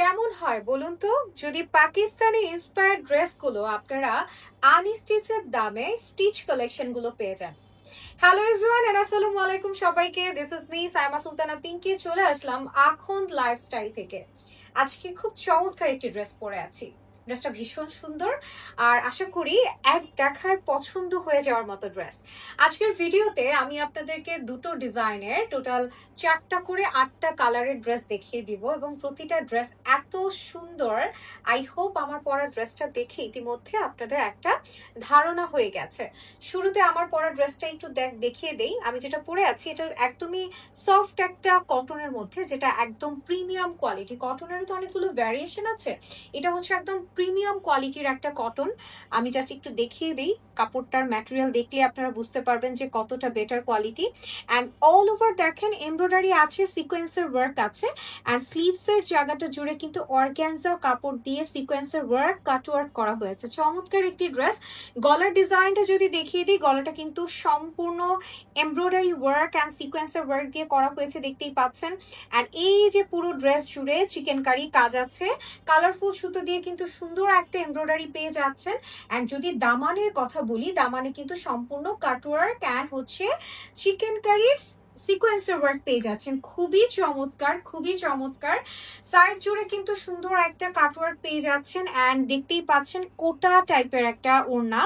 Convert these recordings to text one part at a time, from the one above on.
কেমন হয় বলুন তো যদি পাকিস্তানি ইন্সপায়ার্ড ড্রেসগুলো আপনারা আনস্টিচের দামে স্টিচ কালেকশন গুলো পেয়ে যান। হ্যালো এভরিওয়ান এন্ড আসসালামু আলাইকুম সবাইকে, this is me Saima Sultana Pinky. চলে আসলাম আখন্দ লাইফস্টাইল থেকে। আজকে খুব চমৎকার একটি ড্রেস পরে আছি। ড্রেসটা ভীষণ সুন্দর আর আশা করি এক দেখায় পছন্দ হয়ে যাওয়ার মতো ড্রেস। আজকের ভিডিওতে আমি আপনাদেরকে দুটো ডিজাইনের টোটাল 4টা করে 8টা কালারের ড্রেস দেখিয়ে দিব এবং প্রতিটা ড্রেস এত সুন্দর। আই হোপ আমার পরা ড্রেসটা দেখে ইতিমধ্যে আপনাদের একটা ধারণা হয়ে গেছে। শুরুতে আমার পরা ড্রেসটা একটু দেখিয়ে দেই। আমি যেটা পরে আছি এটা একদমই সফট একটা কটনের মধ্যে, যেটা একদম প্রিমিয়াম কোয়ালিটি। কটনেরও তো অনেকগুলো ভ্যারিয়েশন আছে, এটা হচ্ছে একদম প্রিমিয়াম কোয়ালিটির একটা কটন। আমি জাস্ট একটু দেখিয়ে দিই, কাপড়টার ম্যাটেরিয়াল দেখলে আপনারা বুঝতে পারবেন যে কতটা better quality. And all over দেখেন এমব্রয়ডারি আছে, সিকোয়েন্সের ওয়ার্ক আছে, অ্যান্ড স্লিভসের জায়গাটা জুড়ে কিন্তু অর্গ্যানজা কাপড় দিয়ে সিকোয়েন্সের ওয়ার্ক কাট ওয়ার্ক করা হয়েছে। চমৎকার একটি ড্রেস। গলার ডিজাইনটা যদি দেখিয়ে দিই, গলাটা কিন্তু সম্পূর্ণ এমব্রয়ডারি ওয়ার্ক অ্যান্ড সিকোয়েন্সের ওয়ার্ক দিয়ে করা হয়েছে, দেখতেই পাচ্ছেন। অ্যান্ড এই যে পুরো ড্রেস জুড়ে চিকেন কারি কাজ আছে, কালারফুল সুতো দিয়ে কিন্তু সুন্দর একটা এমব্রয়ডারি পেয়ে যাচ্ছেন। অ্যান্ড যদি দামানের কথা বলি, দামানে কিন্তু সম্পূর্ণ কাটওয়ার্ক অ্যান্ড হচ্ছে চিকেন কারির সিকোয়েন্সের ওয়ার্ক পেয়ে যাচ্ছেন। খুবই চমৎকার, খুবই চমৎকার। সাইড জুড়ে কিন্তু সুন্দর একটা কাটওয়ার্ক পেয়ে যাচ্ছেন। অ্যান্ড দেখতেই পাচ্ছেন কোটা টাইপের একটা ওড়না।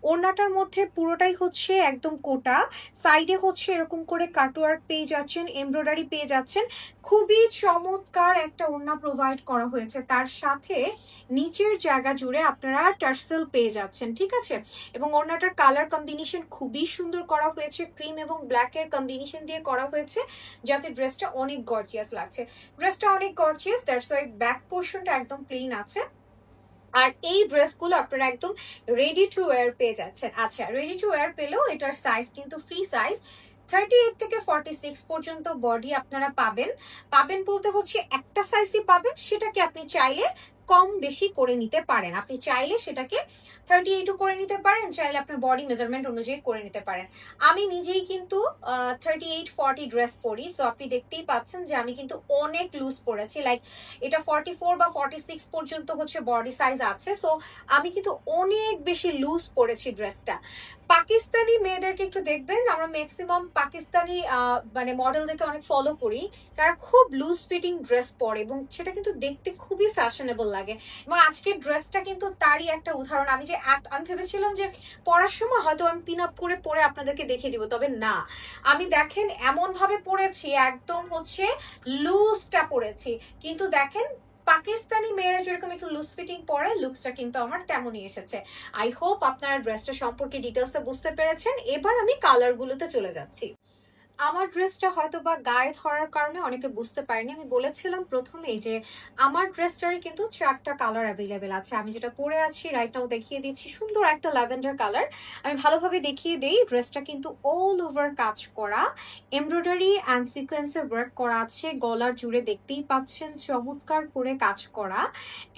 ওড়নাটার মধ্যে পুরোটাই হচ্ছে একদম কোটা, সাইডে হচ্ছে এরকম করে কাটওয়ার্ক পেয়ে যাচ্ছেন, এমব্রয়ডারি পেয়ে যাচ্ছেন। খুবই চমৎকার একটা ওড়না প্রোভাইড করা হয়েছে, তার সাথে নিচের জায়গা জুড়ে আপনারা টার্সেল পেয়ে যাচ্ছেন, ঠিক আছে। এবং ওড়নাটার কালার কম্বিনেশন খুবই সুন্দর করা হয়েছে, ক্রিম এবং ব্ল্যাকের কম্বিনেশন দিয়ে করা হয়েছে, যাতে ড্রেসটা অনেক গর্জিয়াস লাগছে। ড্রেসটা অনেক গর্জিয়াস, দ্যাটস ওয়াই ব্যাক পোর্শনটা একদম প্লেন আছে। আর এই ড্রেসগুলো আপনারা একদম রেডি টু ওয়্যার পেয়ে যাচ্ছেন। আচ্ছা, রেডি টু ওয়্যার পেলেও এটার সাইজ কিন্তু ফ্রি সাইজ। 38 থেকে 46 পর্যন্ত বডি আপনারা পাবেন। পাবেন বলতে হচ্ছে একটা সাইজই পাবেন, সেটাকে আপনি চাইলে কম বেশি করে নিতে পারেন। আপনি চাইলে সেটাকে 38ও করে নিতে পারেন, চাইলে আপনার বডি মেজারমেন্ট অনুযায়ী করে নিতে পারেন। আমি নিজেই কিন্তু 38-40 ড্রেস পরি, সো আপনি দেখতেই পাচ্ছেন যে আমি কিন্তু অনেক লুজ পরেছি। লাইক এটা 44 বা 46 পর্যন্ত হচ্ছে বডি সাইজ আছে, সো আমি কিন্তু অনেক বেশি লুজ পরেছি ড্রেসটা। পাকিস্তানি মেয়েদেরকে একটু দেখবেন, আমরা ম্যাক্সিমাম পাকিস্তানি মানে মডেলদেরকে অনেক ফলো করি, তারা খুব লুজ ফিটিং ড্রেস পরে এবং সেটা কিন্তু দেখতে খুবই ফ্যাশনেবল লাগে। এবং আজকের ড্রেসটা কিন্তু তারই একটা উদাহরণ। আমি ভেবেছিলাম যে পরার সময় হয়তো আমি পিন আপ করে পরে আপনাদেরকে দেখিয়ে দিব, তবে না, আমি দেখেন এমন ভাবে পরেছি, একদম হচ্ছে লুজটা পরেছি, কিন্তু দেখেন পাকিস্তানি মেয়েরা যেরকম একটু লুজ ফিটিং পরে, লুকসটা কিন্তু আমার তেমনই এসেছে। আই হোপ আপনারা ড্রেসটা সম্পর্কে ডিটেলসে বুঝতে পেরেছেন। এবার আমি কালারগুলোতে চলে যাচ্ছি। আমার ড্রেসটা হয়তো বা গায়ে ধরার কারণে অনেকে বুঝতে পারেনি। আমি বলেছিলাম প্রথমেই যে আমার ড্রেসটারই কিন্তু 4টা কালার অ্যাভেলেবেল আছে। আমি যেটা পরে আছি রাইট নাও দেখিয়ে দিচ্ছি, সুন্দর একটা ল্যাভেন্ডার কালার। আমি ভালোভাবে দেখিয়ে দেই, ড্রেসটা কিন্তু অল ওভার কাজ করা, এমব্রয়ডারি অ্যান্ড সিকোয়েন্সের ওয়ার্ক করা আছে, গলার জুড়ে দেখতেই পাচ্ছেন চমৎকার করে কাজ করা।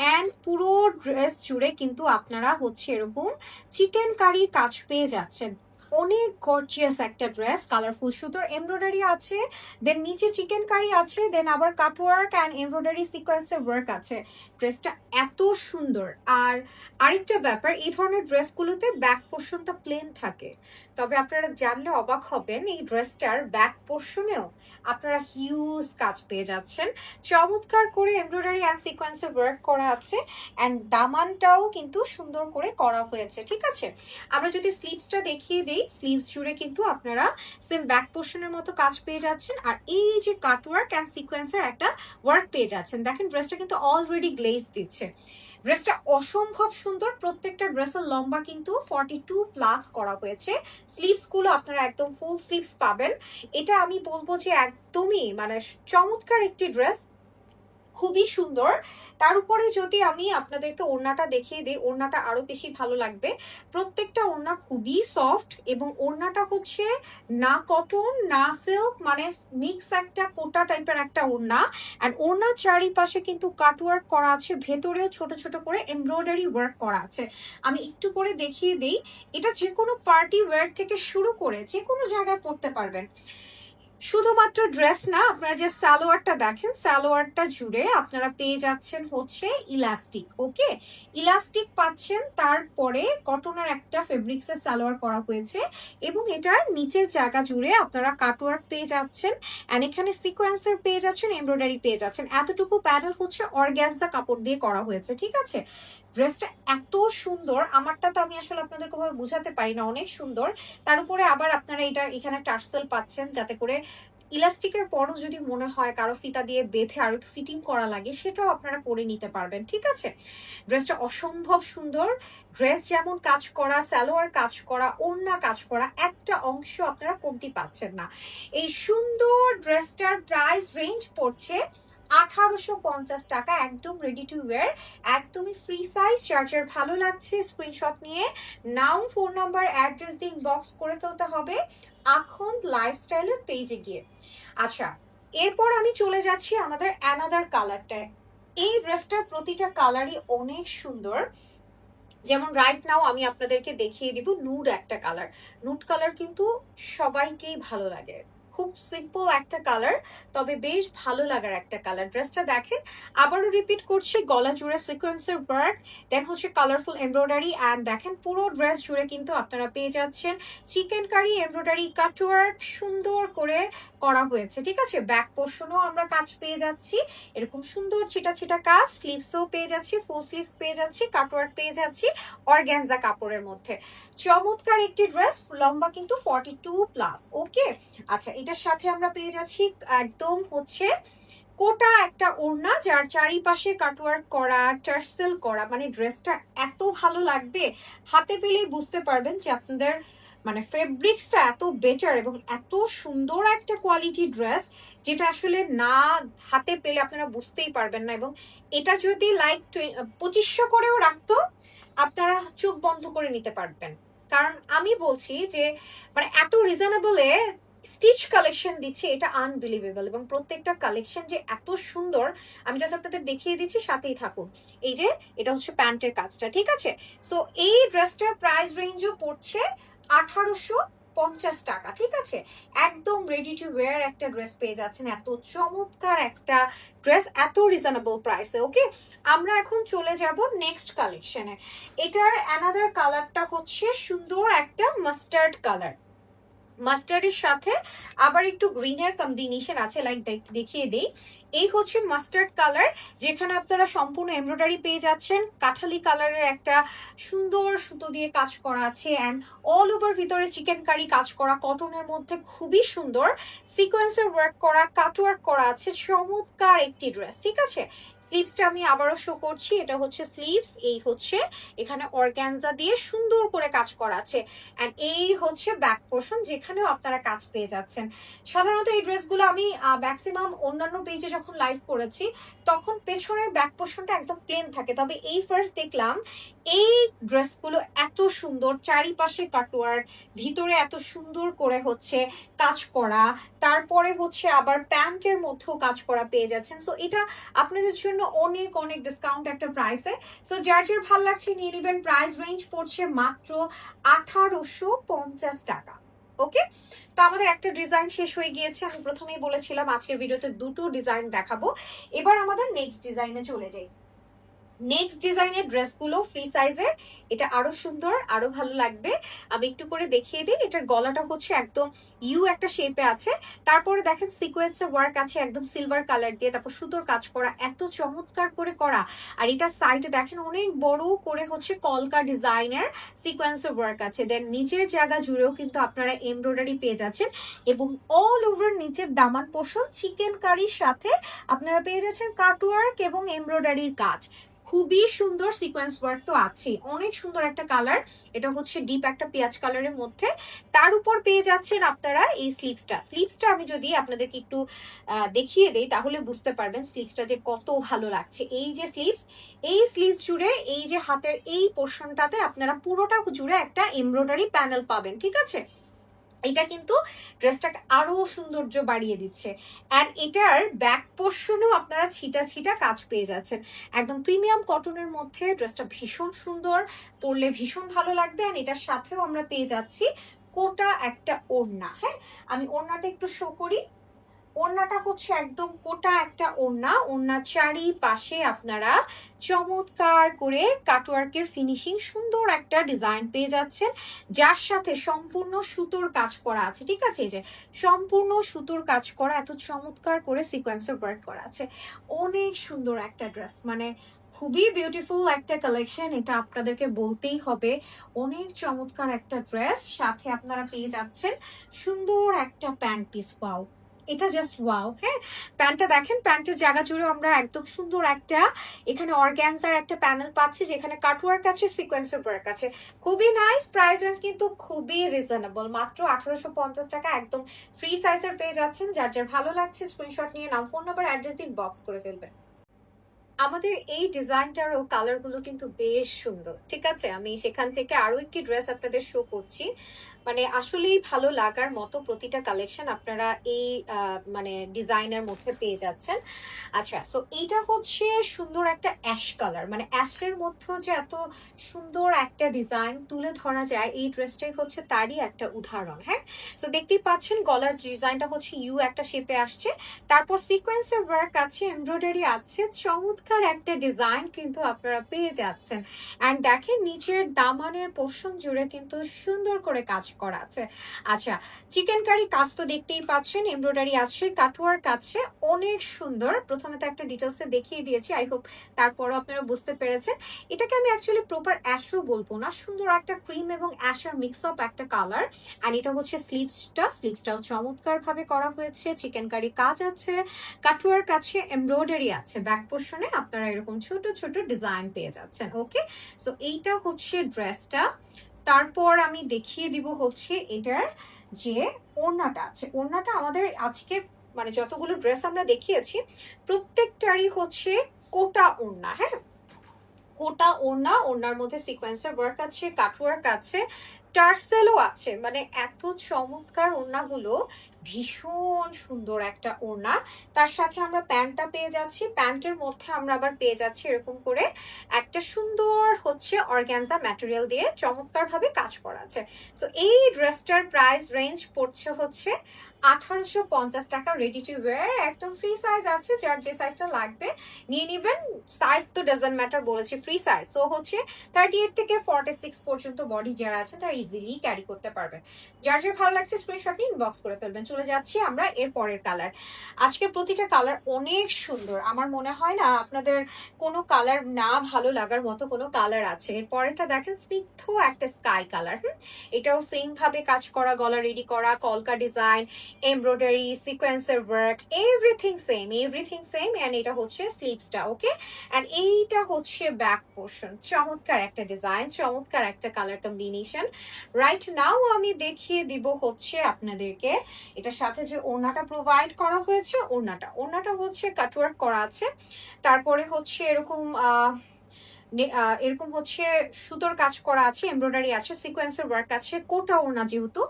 অ্যান্ড পুরো ড্রেস জুড়ে কিন্তু আপনারা হচ্ছে এরকম চিকেন কারি কাজ পেয়ে যাচ্ছেন। অনেক গর্জিয়াস একটা ড্রেস, কালারফুল সুতোর এমব্রয়ডারি আছে, দেন নিচে চিকেন কারি আছে, দেন আবার কাটওয়ার্ক অ্যান্ড এমব্রয়ডারি সিকোয়েন্সের ওয়ার্ক আছে। ড্রেসটা এত সুন্দর। আর আরেকটা ব্যাপার, এই ধরনের ড্রেসগুলোতে ব্যাক পোর্শনটা প্লেন থাকে, তবে আপনারা জানলে অবাক হবেন এই ড্রেসটার ব্যাক পোর্শনেও আপনারা হিউজ কাজ পেয়ে যাচ্ছেন। চমৎকার করে এমব্রয়ডারি অ্যান্ড সিকোয়েন্সের ওয়ার্ক করা আছে, অ্যান্ড দামানটাও কিন্তু সুন্দর করে করা হয়েছে, ঠিক আছে। আমরা যদি স্লিভসটা দেখিয়ে দিই, স্লিভস জুড়ে কিন্তু আপনারা সেম ব্যাক পোর্শনের মতো কাজ পেয়ে যাচ্ছেন। আর এই যে কাটওয়ার্ক অ্যান্ড সিকোয়েন্সের একটা ওয়ার্ক পেয়ে যাচ্ছেন, দেখেন ড্রেসটা কিন্তু অলরেডি গ্লেজ দিচ্ছে। ড্রেসটা অসম্ভব সুন্দর। প্রত্যেকটা ড্রেসের লম্বা কিন্তু 42+ করা হয়েছে। স্লিভস গুলো আপনারা একদম ফুল স্লিভস পাবেন। এটা আমি বলবো যে একদমই মানে চমৎকার একটি ড্রেস, খুবই সুন্দর। তার উপরে যদি আমি আপনাদেরকে ওড়নাটা দেখিয়ে দিই, ওড়নাটা আরো বেশি ভালো লাগবে। প্রত্যেকটা ওড়না খুবই সফট এবং ওড়নাটা হচ্ছে না কটন না সিল্ক, মানে মিক্স একটা কোটা টাইপের একটা ওড়না। অ্যান্ড ওড়নার চারিপাশে কিন্তু কাটওয়ার্ক করা আছে, ভেতরেও ছোট ছোট করে এমব্রয়ডারি ওয়ার্ক করা আছে। আমি একটু করে দেখিয়ে দিই, এটা যে কোনো পার্টি ওয়্যার থেকে শুরু করে যে কোনো জায়গায় পরতে পারবেন। শুধুমাত্র ড্রেস না, আপনারা যে সালোয়ারটা দেখেন, সালোয়ারটা জুড়ে আপনারা পেয়ে যাচ্ছেন হচ্ছে ইলাস্টিক। ওকে, ইলাস্টিক পাচ্ছেন, তারপরে কটনের একটা ফেব্রিক্সের সালোয়ার করা হয়েছে এবং এটার নিচের জায়গা জুড়ে আপনারা কাটওয়ার্ক পেয়ে যাচ্ছেন অ্যান্ড এখানে সিকোয়েন্সের পেয়ে যাচ্ছেন, এমব্রয়ডারি পেয়ে যাচ্ছেন। এতটুকু প্যানেল হচ্ছে অর্গ্যানজা কাপড় দিয়ে করা হয়েছে, ঠিক আছে। ড্রেসটা এত সুন্দর, আমারটা তো আমি আসলে আপনাদেরকে ভাবে বুঝাতে পারি না, অনেক সুন্দর। তার উপরে আবার আপনারা এটা এখানে টার্সেল পাচ্ছেন, যাতে করে ইলাস্টিকের পরও যদি মনে হয় কারো ফিতা দিয়ে বেঁধে আর একটু ফিটিং করা লাগে, সেটাও আপনারা করে নিতে পারবেন, ঠিক আছে। ড্রেসটা অসম্ভব সুন্দর। ড্রেস যেমন কাজ করা, সালোয়ার কাজ করা, ওড়না কাজ করা, একটা অংশ আপনারা কমতি পাচ্ছেন না। এই সুন্দর ড্রেসটার প্রাইস রেঞ্জ পড়ছে 1850 টাকা, একদম রেডি টু ওয়্যার, একদমই ফ্রি সাইজ। চার্জার ভালো লাগছে স্ক্রিনশট নিয়ে নাম, ফোন নাম্বার, অ্যাড্রেস দিয়ে ইনবক্স করে ফেলতে হবে আখন্দ লাইফস্টাইলের পেজে গিয়ে। আচ্ছা, এরপর আমি চলে যাচ্ছি আমাদের অ্যানাদার কালারটায়। এই ড্রেসটার প্রতিটা কালারই অনেক সুন্দর। যেমন রাইট নাও আমি আপনাদেরকে দেখিয়ে দিব নুড একটা কালার। নুড কালার কিন্তু সবাইকেই ভালো লাগে, খুব সিম্পল একটা কালার, তবে বেশ ভালো লাগার একটা কালার। ড্রেসটা দেখেন, আবারও রিপিট করছি, গলা জুড়ে সিকোয়েন্সের ওয়ার্ক, দেন হচ্ছে কালারফুল এমব্রয়ডারি, অ্যান্ড দেখেন পুরো ড্রেস জুড়ে কিন্তু আপনারা পেয়ে যাচ্ছেন চিকেন কারি এমব্রয়ডারি কাটওয়ার্ক সুন্দর করে করা হয়েছে, ঠিক আছে। ব্যাক পোর্শনও আমরা কাজ পেয়ে যাচ্ছি, এরকম সুন্দর ছিটা ছিটা কাজ। স্লিভসও পেয়ে যাচ্ছি, ফুল স্লিভস পেয়ে যাচ্ছি, কাটওয়ার্ক পেয়ে যাচ্ছি অর্গ্যানজা কাপড়ের মধ্যে। চমৎকার একটি ড্রেস, লম্বা কিন্তু 42+। ওকে, আচ্ছা, এটার সাথে আমরা পেয়ে যাচ্ছি একদম হচ্ছে কোটা একটা ওড়না, যার চারিপাশে কাটওয়ার্ক করা, টার্সেল করা। মানে ড্রেসটা এত ভালো লাগবে, হাতে পেলেই বুঝতে পারবেন যে আপনাদের মানে ফেব্রিক্সটা এত বেটার এবং এত সুন্দর একটা কোয়ালিটি ড্রেস, যেটা আসলে না হাতে পেলে আপনারা বুঝতেই পারবেন না। এবং এটা যদি লাইক 2500 করেও রাখতো, আপনারা চোখ বন্ধ করে নিতে পারবেন। কারণ আমি বলছি যে মানে এত রিজনেবলে স্টিচ কালেকশন দিচ্ছে, এটা আনবিলিভেবল। এবং প্রত্যেকটা কালেকশন যে এত সুন্দর, আমি জাস্ট আপনাদের দেখিয়ে দিচ্ছি, সাথেই থাকুন। এই যে এটা হচ্ছে প্যান্টের কাজটা, ঠিক আছে। সো এই ড্রেসটার প্রাইস রেঞ্জও পড়ছে 1850 টাকা, ঠিক আছে। একদম রেডি টু ওয়্যার একটা ড্রেস পেয়ে যাচ্ছেন, এত চমৎকার একটা ড্রেস এত রিজনেবল প্রাইসে। ওকে, আমরা এখন চলে যাব নেক্সট কালেকশনে। এটার অ্যানাদার কালারটা হচ্ছে সুন্দর একটা মাস্টার্ড কালার। মাস্টার্ডের সাথে আবার একটু গ্রিনের কম্বিনেশন আছে, লাইক দেখিয়ে দেই। এই হচ্ছে মাস্টার্ড কালার, যেখানে আপনারা সম্পূর্ণ এমব্রয়ডারি পেয়ে যাচ্ছেন। কাঠালি কালারের একটা সুন্দর সুতো দিয়ে কাজ করা আছে, অ্যান্ড অল ওভার ভিতরে চিকেন কারি কাজ করা, কটনের মধ্যে খুবই সুন্দর সিকোয়েন্সের ওয়ার্ক করা, কাটওয়ার্ক করা আছে। চমৎকার একটি ড্রেস, ঠিক আছে। স্লিভসটা আমি আবারও শো করছি, এটা হচ্ছে স্লিভস। এই হচ্ছে এখানে অর্গ্যানজা দিয়ে সুন্দর করে কাজ করা আছে, অ্যান্ড এই হচ্ছে ব্যাক পোর্শন, যেখানেও আপনারা কাজ পেয়ে যাচ্ছেন। সাধারণত এই ড্রেসগুলো আমি ম্যাক্সিমাম অন্যান্য পেজে যখন লাইভ করেছি, তখন পেছনের ব্যাক পোর্শনটা একদম প্লেন থাকে, তবে এই ফার্স্ট দেখলাম এই ড্রেসগুলো এত সুন্দর, চারিপাশে কাটওয়ার্ক, ভিতরে এত সুন্দর করে হচ্ছে কাজ করা, তারপরে হচ্ছে আবার প্যান্টের মধ্যেও কাজ করা পেয়ে যাচ্ছেন। সো এটা আপনাদের জন্য অনেক অনেক ডিসকাউন্ট একটা প্রাইসে। সো যার যার ভালো লাগছে নিয়ে নেবেন। প্রাইস রেঞ্জ পড়ছে মাত্র 1850 টাকা। ওকে, তো আমাদের একটা ডিজাইন শেষ হয়ে গিয়েছে। আমি প্রথমেই বলেছিলাম আজকের ভিডিওতে দুটো ডিজাইন দেখাবো। এবার আমাদের নেক্সট ডিজাইনে চলে যাই। নেক্সট ডিজাইনের ড্রেসগুলো ফ্রি সাইজের, এটা আরো সুন্দর, আরো ভালো লাগবে। আমি একটু করে দেখিয়ে দিই। এটার গলাটা হচ্ছে একদম ইউ একটা শেপে আছে, তারপরে দেখেন সিকোয়েন্সের ওয়ার্ক আছে একদম সিলভার কালার দিয়ে, তারপর সুতোর কাজ করা, এত চমৎকার করে করা। আর এটা সাইডে দেখেন অনেক বড় করে হচ্ছে কলকা ডিজাইনের সিকোয়েন্সের ওয়ার্ক আছে। দেন নিচের জায়গা জুড়েও কিন্তু আপনারা এমব্রয়ডারি পেয়ে যাচ্ছেন, এবং অল ওভার নিচের দামান পোর্শন চিকেন কারির সাথে আপনারা পেয়ে যাচ্ছেন কাটওয়ার্ক এবং এমব্রয়ডারির কাজ। খুবই সুন্দর সিকোয়েন্স ওয়ার্ক তো আছে, অনেক সুন্দর একটা কালার। এটা হচ্ছে ডিপ একটা পেঁয়াজ কালারের মধ্যে, তার উপর পেয়ে যাচ্ছেন আপনারা এই স্লিভসটা আমি যদি আপনাদেরকে একটু দেখিয়ে দেই, তাহলে বুঝতে পারবেন স্লিভসটা যে কত ভালো লাগছে। এই যে স্লিভস জুড়ে এই যে হাতের এই পোর্শনটাতে আপনারা পুরোটা জুড়ে একটা এমব্রয়ডারি প্যানেল পাবেন, ঠিক আছে। এটা কিন্তু ড্রেসটাকে আরো সৌন্দর্য বাড়িয়ে দিচ্ছে। আর এটার ব্যাক পোর্শনও আপনারা ছিটা ছিটা কাজ পেয়ে যাচ্ছেন, একদম প্রিমিয়াম কটনের মধ্যে। ড্রেসটা ভীষণ সুন্দর, পরলে ভীষণ ভালো লাগবে। আর এটার সাথেও আমরা পেয়ে যাচ্ছি কোটা একটা ওড়না। হ্যাঁ, আমি ওড়নাটা একটু শো করি। ওড়নাটা হচ্ছে একদম কোটা একটা ওড়না। ওড়নার চারিপাশে আপনারা চমৎকার করে কাটওয়ার্কের ফিনিশিং সুন্দর একটা ডিজাইন পেয়ে যাচ্ছেন, যার সাথে সম্পূর্ণ সুতোর কাজ করা আছে। ঠিক আছে, এই যে সম্পূর্ণ সুতোর কাজ করা, এত চমৎকার করে সিকোয়েন্সের ওয়ার্ক করা আছে। অনেক সুন্দর একটা ড্রেস, মানে খুবই বিউটিফুল একটা কালেকশন, এটা আপনাদেরকে বলতেই হবে। অনেক চমৎকার একটা ড্রেস, সাথে আপনারা পেয়ে যাচ্ছেন সুন্দর একটা প্যান্ট পিস। পাও, এটা জাস্ট ওয়াও। হ্যাঁ, প্যান্টটা দেখেন, প্যান্টের জায়গা জুড়ে আমরা একদম সুন্দর একটা এখানে অর্গ্যানজার একটা প্যানেল পাচ্ছি, যেখানে কাটওয়ার্ক আছে, সিকোয়েন্সের ওয়ার্ক আছে। খুবই নাইস। প্রাইস রেঞ্জ কিন্তু খুবই রিজনেবল, মাত্র 1850 টাকা। একদম ফ্রি সাইজের পেয়ে যাচ্ছেন। যার যার ভালো লাগছে স্ক্রিনশট নিয়ে নাম, ফোন নাম্বার, অ্যাড্রেস দিন, বক্স করে ফেলবেন। আমাদের এই ডিজাইনটার ও কালার গুলো কিন্তু বেশ সুন্দর। ঠিক আছে, আমি সেখান থেকে আরো একটি ড্রেস আপনাদের শো করছি। মানে আসলেই ভালো লাগার মতো প্রতিটা কালেকশন আপনারা এই মানে ডিজাইনের মধ্যে পেয়ে যাচ্ছেন। আচ্ছা, সো এইটা হচ্ছে সুন্দর একটা অ্যাশ কালার, মানে অ্যাশের মধ্যে যে এত সুন্দর একটা ডিজাইন তুলে ধরা যায়, এই ড্রেসটাই হচ্ছে তারই একটা উদাহরণ। হ্যাঁ, সো দেখতেই পাচ্ছেন গলার ডিজাইনটা হচ্ছে ইউ একটা শেপে আসছে, তারপর সিকোয়েন্সের ওয়ার্ক আছে, এমব্রয়ডারি আছে, চমৎকার একটা ডিজাইন কিন্তু আপনারা পেয়ে যাচ্ছেন। অ্যান্ড দেখেন নিচের দামানের পোর্শন জুড়ে কিন্তু সুন্দর করে কাজ করা আছে। আচ্ছা, চিকেন কারি কাজ তো দেখতেই পাচ্ছেন, এমব্রয়ডারি আছে, কাটওয়ার্ক আছে, অনেক সুন্দর। প্রথমে তো একটা ডিটেলসে দেখিয়ে দিয়েছি, আই হোপ তারপরও আপনারা বুঝতে পেরেছেন। এটাকে আমি অ্যাকচুয়ালি প্রপার অ্যাশও বলবো না, সুন্দর একটা ক্রিম এবং অ্যাশের মিক্স আপ একটা কালার। আর এটা হচ্ছে স্লিভসটাও চমৎকার ভাবে করা হয়েছে, চিকেন কারি কাজ আছে, কাটওয়ার্ক আছে, এমব্রয়ডারি আছে। ব্যাক পোর্শনে আপনারা এরকম ছোট ছোট ডিজাইন পেয়ে যাচ্ছেন। ওকে, সো এইটা হচ্ছে ড্রেসটা। তারপর আমি দেখিয়ে দিব হচ্ছে এটার যে ওড়নাটা আছে। ওড়নাটা আমাদের আজকে মানে যতগুলো ড্রেস আমরা দেখিয়েছি প্রত্যেকটারই হচ্ছে কোটা ওড়না। হ্যাঁ, কোটা ওড়না, ওড়নার মধ্যে সিকোয়েন্সের ওয়ার্ক আছে, কাটওয়ার্ক আছে, টার্সেলও আছে। মানে এত চমৎকার ওড়নাগুলো, ভীষণ সুন্দর একটা ওড়না। তার সাথে আমরা প্যান্টটা পেয়ে যাচ্ছি, প্যান্টের মধ্যে আমরা আবার পেয়ে যাচ্ছি এরকম করে একটা সুন্দর হচ্ছে অর্গানজা ম্যাটেরিয়াল দিয়ে চমৎকার ভাবে কাজ করা আছে। সো এই ড্রেসটার প্রাইস রেঞ্জ পড়ছে হচ্ছে 1850 টাকা, রেডি টু ওয়্যার, একদম ফ্রি সাইজ আছে, যার যে সাইজটা লাগবে নিয়ে নিবেন। সাইজ তো ডাজন্ট ম্যাটার, বলেছি ফ্রি সাইজ। সো হচ্ছে 38 থেকে 46 পর্যন্ত বডি যারা আছে তারা ইজিলি ক্যারি করতে পারবেন। যার যার ভালো লাগছে স্ক্রিনশট নিয়ে ইনবক্স করে ফেলবেন। চলে যাচ্ছি আমরা এর পরের কালার। আজকে প্রতিটা কালার অনেক সুন্দর, আমার মনে হয় না আপনাদের কোনো কালার না ভালো লাগার মতো কোনো কালার আছে। এর পরেরটা দেখেন, স্নিগ্ধ একটা স্কাই কালার। এটাও সেম ভাবে কাজ করা, গলা রেডি করা, কলকা ডিজাইন, এমব্রয়ডারি, সিকোয়েন্সের ওয়ার্ক, এভরিথিং সেম। এন্ড এটা হচ্ছে স্লিভসটা। ওকে, এন্ড এইটা হচ্ছে ব্যাক পোর্শন। চমৎকার একটা ডিজাইন, চমৎকার একটা কালার কম্বিনেশন। রাইট নাও আমি দেখিয়ে দিব হচ্ছে আপনাদেরকে এটার সাথে যে ওড়নাটা প্রোভাইড করা হয়েছে। ওড়নাটা হচ্ছে কাটওয়ার্ক করা আছে, তারপরে হচ্ছে এরকম এরকম হচ্ছে সুতোর কাজ করা আছে, এমব্রয়ডারি আছে, সিকোয়েন্সের ওয়ার্ক আছে। কোটা ওড়না, যেহেতু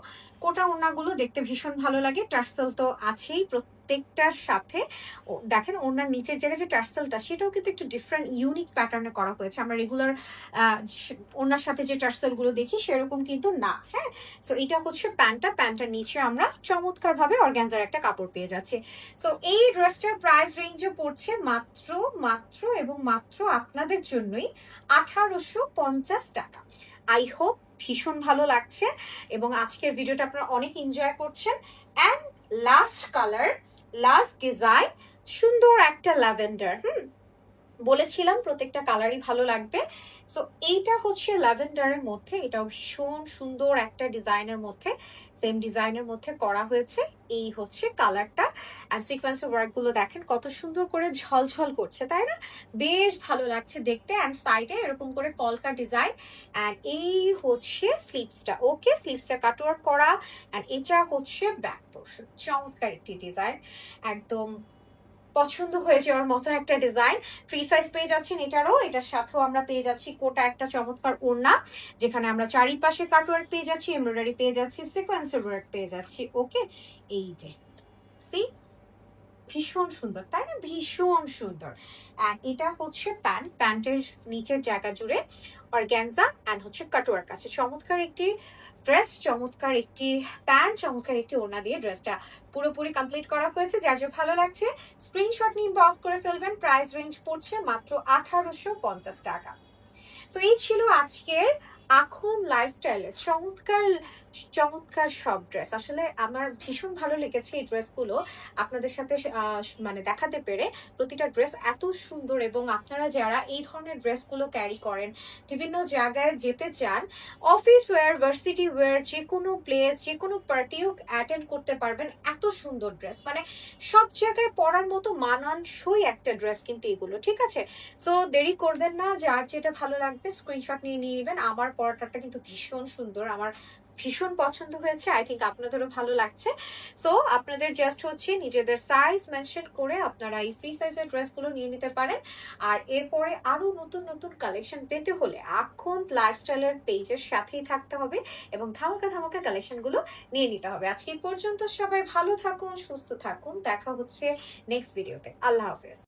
কোটা ওড়নাগুলো দেখতে ভীষণ ভালো লাগে। টার্সেল তো আছেই প্রত্যেকটার সাথে। দেখেন ওড়নার নিচের জায়গায় যে টার্সেলটা, সেটাও কিন্তু একটু ডিফারেন্ট ইউনিক প্যাটার্নে করা হয়েছে। আমরা রেগুলার ওড়নার সাথে যে টার্সেল গুলো দেখি সেরকম কিন্তু না। হ্যাঁ, সো এটা হচ্ছে প্যান্টটার নিচে আমরা চমৎকার ভাবে অর্গানজার একটা কাপড় পেয়ে যাচ্ছি। সো এই ড্রেসটার প্রাইস রেঞ্জে পড়ছে মাত্র আপনাদের জন্যই 1850 টাকা। আই হোপ ভীষণ ভালো লাগছে এবং আজকের ভিডিওটা আপনারা অনেক এনজয় করছেন। And last colour, last design, সুন্দর একটা ল্যাভেন্ডার। বলেছিলাম প্রত্যেকটা কালারই ভালো লাগবে। সো এইটা হচ্ছে ল্যাভেন্ডারের মধ্যে, এটাও ভীষণ সুন্দর একটা ডিজাইনের মধ্যে, সেম ডিজাইনের মধ্যে করা হয়েছে। এই হচ্ছে কালারটা। অ্যান্ড সিকোয়েন্সের ওয়ার্কগুলো দেখেন কত সুন্দর করে ঝলঝল করছে, তাই না? বেশ ভালো লাগছে দেখতে। অ্যান্ড সাইডে এরকম করে কলকা ডিজাইন। অ্যান্ড এই হচ্ছে স্লিভসটা। ওকে, স্লিভসটা কাটওয়ার্ক করা। অ্যান্ড এটা হচ্ছে ব্যাক পোর্শন। চমৎকার একটি ডিজাইন, একদম পছন্দ হয়ে যাওয়ার মতো একটা ডিজাইন। ফ্রি সাইজ পেয়ে যাচ্ছেন এটারও। এটার সাথেও আমরা পেয়ে যাচ্ছি কোটা একটা চমৎকার ওড়না, যেখানে আমরা চারিপাশে কাটওয়ার্ক পেয়ে যাচ্ছি, এমব্রয়ডারি পেয়ে যাচ্ছি, সিকোয়েন্সের ওয়ার্ক পেয়ে যাচ্ছি। ওকে, এই যে সি, ভীষণ সুন্দর তাই না? ভীষণ সুন্দর। অ্যান্ড এটা হচ্ছে প্যান্টের নিচের জায়গা জুড়ে অর্গানজা অ্যান্ড হচ্ছে কাটওয়ার্ক আছে। চমৎকার একটি ড্রেস, চমৎকার একটি প্যান্ট, চমৎকার একটি ওড়না দিয়ে ড্রেসটা পুরোপুরি কমপ্লিট করা হয়েছে। যার যে ভালো লাগছে স্ক্রিনশট নিয়ে ইনবক্স করে ফেলবেন। প্রাইস রেঞ্জ পড়ছে মাত্র 1850 টাকা। সো এই ছিল আজকের আখন লাইফস্টাইলের চমৎকার চমৎকার সব ড্রেস। আসলে আমার ভীষণ ভালো লেগেছে এই ড্রেসগুলো আপনাদের সাথে মানে দেখাতে পেরে। প্রতিটা ড্রেস এত সুন্দর, এবং আপনারা যারা এই ধরনের ড্রেসগুলো ক্যারি করেন, বিভিন্ন জায়গায় যেতে চান, অফিস ওয়্যার, ভার্সিটি ওয়্যার, যে কোনো প্লেস, যে কোনো পার্টিও অ্যাটেন্ড করতে পারবেন। এত সুন্দর ড্রেস, মানে সব জায়গায় পরার মতো মানানসই একটা ড্রেস কিন্তু এগুলো, ঠিক আছে? সো দেরি করবেন না, যার যেটা ভালো লাগবে স্ক্রিনশট নিয়ে নেবেন। আমার পরাটাটা কিন্তু ভীষণ সুন্দর, আমার ভীষণ পছন্দ হয়েছে। আই থিঙ্ক আপনাদেরও ভালো লাগছে। সো আপনাদের জাস্ট হচ্ছে নিজেদের সাইজ মেনশন করে আপনারা এই ফ্রি সাইজের ড্রেসগুলো নিয়ে নিতে পারেন। আর এরপরে আরো নতুন নতুন কালেকশন পেতে হলে আখন লাইফস্টাইলের পেজের সাথেই থাকতে হবে এবং ধামাকা ধামাকা কালেকশনগুলো নিয়ে নিতে হবে। আজকে এই পর্যন্ত, সবাই ভালো থাকুন, সুস্থ থাকুন। দেখা হচ্ছে নেক্সট ভিডিওতে। আল্লাহ হাফেজ।